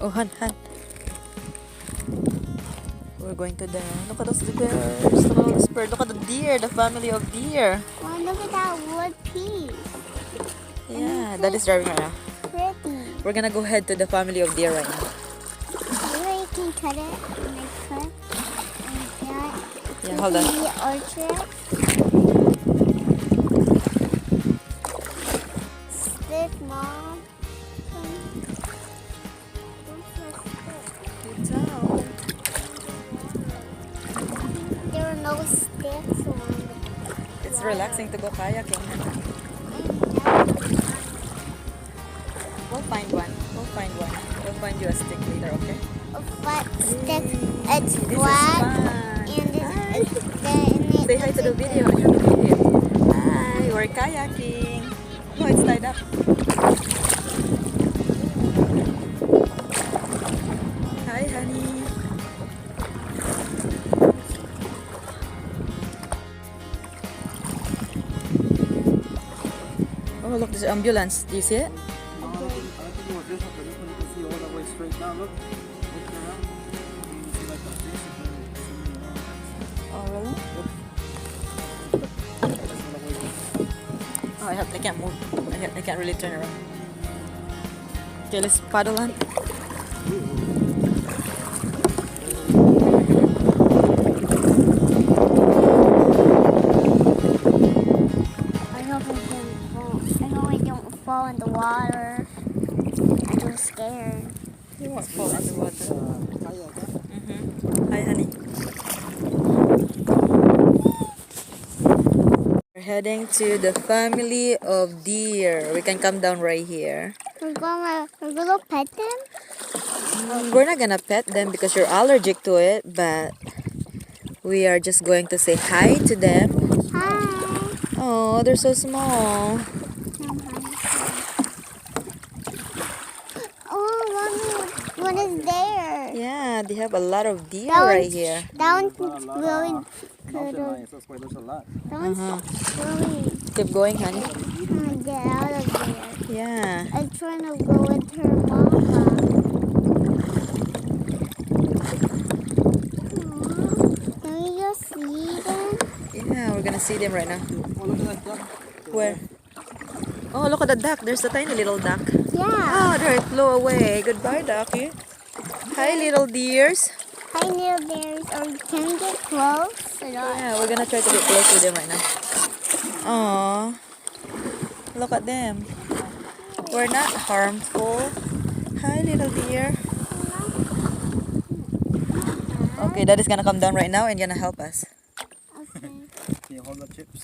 Oh, Han. We're going to the... Look at those bears. Look at all this bird. Look at the deer, the family of deer. Oh, look at that wood piece. Yeah, that is driving right now. Pretty. We're gonna go head to the family of deer right now. Maybe you can cut it and like cut and that. Yeah, hold on. The orchard. Stick, Mom. There are no sticks along the It's relaxing to go kayaking. We'll find one. We'll find you a stick later, okay? A flat stick. It's This flat. is fun. And it's Say hi to the video. Hi, we're kayaking. No, it's tied up. Hi, honey. Oh, look, there's an ambulance. Do you see it? Oh, really? Oh, I can't move. I can't really turn around. Okay, let's paddle on. I hope I don't fall in the water. I'm so scared. You won't fall in the water. Hi, honey. We're heading to the family of deer. We can come down right here. We're gonna pet them? We're not gonna pet them because you're allergic to it, but we are just going to say hi to them. Hi. Oh, they're so small. Oh, Mommy, what is there? Yeah, they have a lot of deer That right one's- here. That one's really good. That's why there's a lot. That one's really Keep going, honey. trying to get out of there. Yeah. I'm trying to go with her mama. Aw, can we just see them? Yeah, we're gonna see them right now. Oh, look at that duck. Where? Oh, look at the duck. There's a tiny little duck. Yeah. Oh, there it flew away. Goodbye, ducky. Hi, little deers. Hi, little bears. Or can we get close? Or not? Yeah, we're gonna try to get close to them right now. Aww. Look at them. We're not harmful. Hi, little deer. Okay, that is gonna come down right now and gonna help us. Okay. Can you hold the chips?